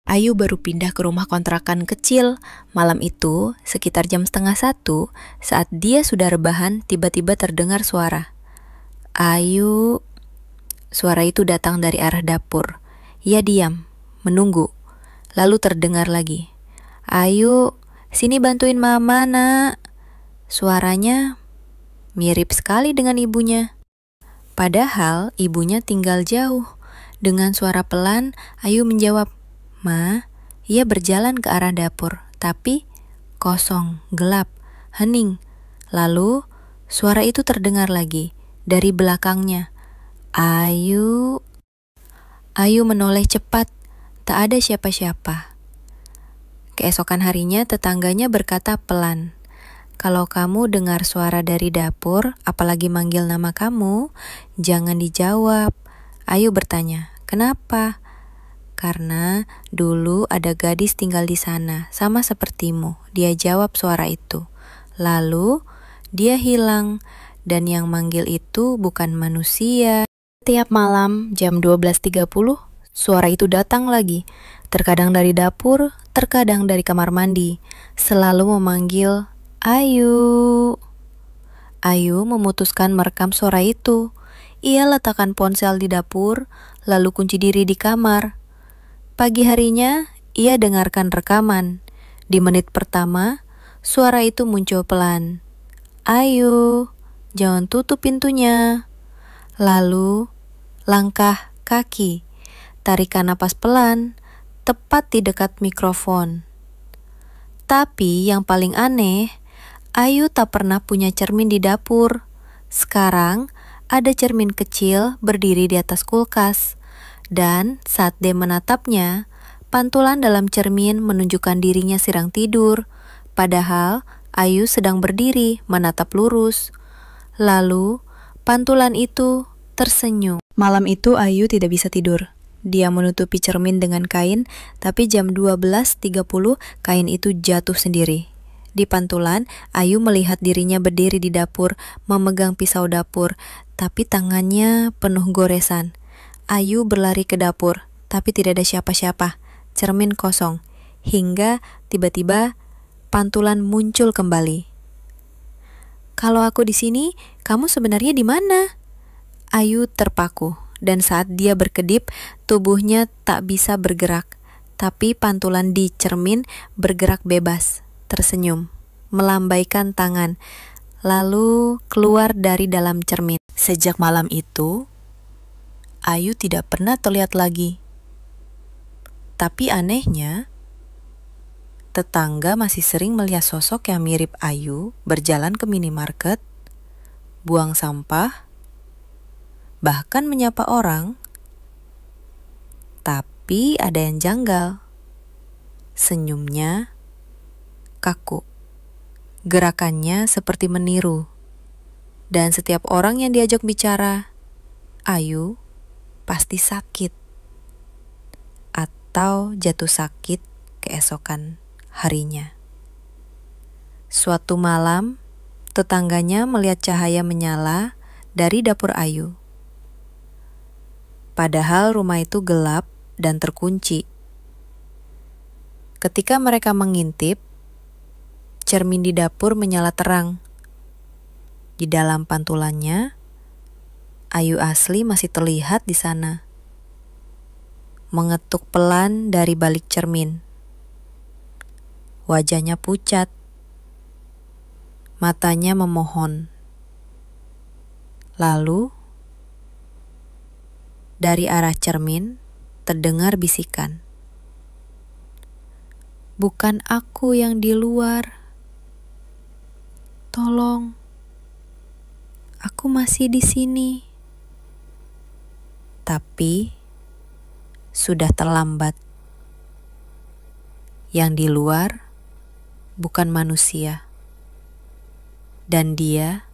Ayu baru pindah ke rumah kontrakan kecil. Malam itu, sekitar jam 12:30, saat dia sudah rebahan, tiba-tiba terdengar suara. Ayu. Suara itu datang dari arah dapur. Ia diam, menunggu. Lalu terdengar lagi. Ayu, sini bantuin mama, nak. Suaranya mirip sekali dengan ibunya. Padahal ibunya tinggal jauh. Dengan suara pelan, Ayu menjawab, Ma. Ia berjalan ke arah dapur, tapi kosong, gelap, hening. Lalu suara itu terdengar lagi dari belakangnya. Ayu. Ayu menoleh cepat, tak ada siapa-siapa. Keesokan harinya tetangganya berkata pelan, kalau kamu dengar suara dari dapur, apalagi manggil nama kamu, jangan dijawab. Ayu bertanya, kenapa? Karena dulu ada gadis tinggal di sana, sama sepertimu. Dia jawab suara itu. Lalu dia hilang, dan yang manggil itu bukan manusia. Tiap malam jam 12:30, suara itu datang lagi. Terkadang dari dapur, terkadang dari kamar mandi. Selalu memanggil, Ayu. Ayu memutuskan merekam suara itu. Ia letakkan ponsel di dapur, lalu kunci diri di kamar. Pagi harinya, ia dengarkan rekaman. Di menit pertama, suara itu muncul pelan. Ayu, jangan tutup pintunya. Lalu, langkah kaki. Tarikan napas pelan, tepat di dekat mikrofon. Tapi yang paling aneh, Ayu tak pernah punya cermin di dapur. Sekarang, ada cermin kecil berdiri di atas kulkas. Dan saat dia menatapnya, pantulan dalam cermin menunjukkan dirinya sedang tidur. Padahal Ayu sedang berdiri menatap lurus. Lalu pantulan itu tersenyum. Malam itu Ayu tidak bisa tidur. Dia menutupi cermin dengan kain, tapi jam 12:30 kain itu jatuh sendiri. Di pantulan, Ayu melihat dirinya berdiri di dapur, memegang pisau dapur, tapi tangannya penuh goresan. Ayu berlari ke dapur, tapi tidak ada siapa-siapa. Cermin kosong. Hingga tiba-tiba pantulan muncul kembali. Kalau aku di sini, kamu sebenarnya di mana? Ayu terpaku, dan saat dia berkedip, tubuhnya tak bisa bergerak. Tapi pantulan di cermin bergerak bebas, tersenyum, melambaikan tangan, lalu keluar dari dalam cermin. Sejak malam itu, Ayu tidak pernah terlihat lagi. Tapi anehnya, tetangga masih sering melihat sosok yang mirip Ayu berjalan ke minimarket, buang sampah, bahkan menyapa orang. Tapi ada yang janggal. Senyumnya kaku. Gerakannya seperti meniru. Dan setiap orang yang diajak bicara, Ayu pasti sakit atau jatuh sakit keesokan harinya. Suatu malam, tetangganya melihat cahaya menyala dari dapur Ayu. Padahal rumah itu gelap dan terkunci. Ketika mereka mengintip, cermin di dapur menyala terang. Di dalam pantulannya, Ayu asli masih terlihat di sana. Mengetuk pelan dari balik cermin. Wajahnya pucat. Matanya memohon. Lalu, dari arah cermin terdengar bisikan. Bukan aku yang di luar. Tolong. Aku masih di sini. Tapi sudah terlambat. Yang di luar bukan manusia, dan dia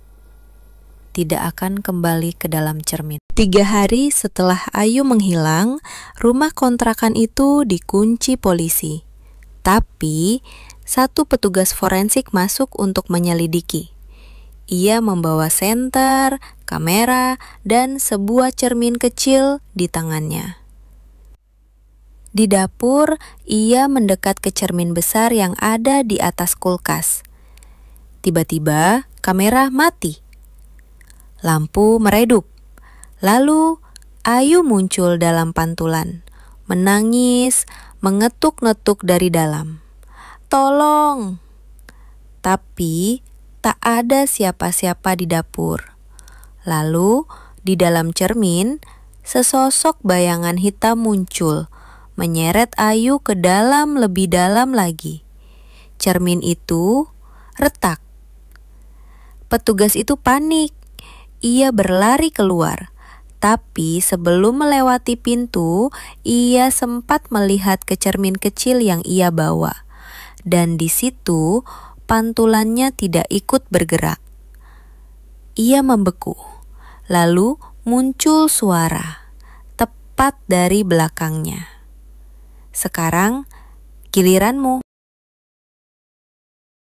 tidak akan kembali ke dalam cermin. 3 hari setelah Ayu menghilang, rumah kontrakan itu dikunci polisi. Tapi satu petugas forensik masuk untuk menyelidiki. Ia membawa senter, kamera, dan sebuah cermin kecil di tangannya. Di dapur, ia mendekat ke cermin besar yang ada di atas kulkas. Tiba-tiba, kamera mati. Lampu meredup. Lalu, Ayu muncul dalam pantulan, menangis, mengetuk-ngetuk dari dalam. "Tolong!" Tapi, tak ada siapa-siapa di dapur. Lalu, di dalam cermin, sesosok bayangan hitam muncul, menyeret Ayu ke dalam lebih dalam lagi. Cermin itu retak. Petugas itu panik. Ia berlari keluar. Tapi sebelum melewati pintu, ia sempat melihat ke cermin kecil yang ia bawa. Dan di situ, pantulannya tidak ikut bergerak. Ia membeku. Lalu muncul suara, tepat dari belakangnya. "Sekarang giliranmu."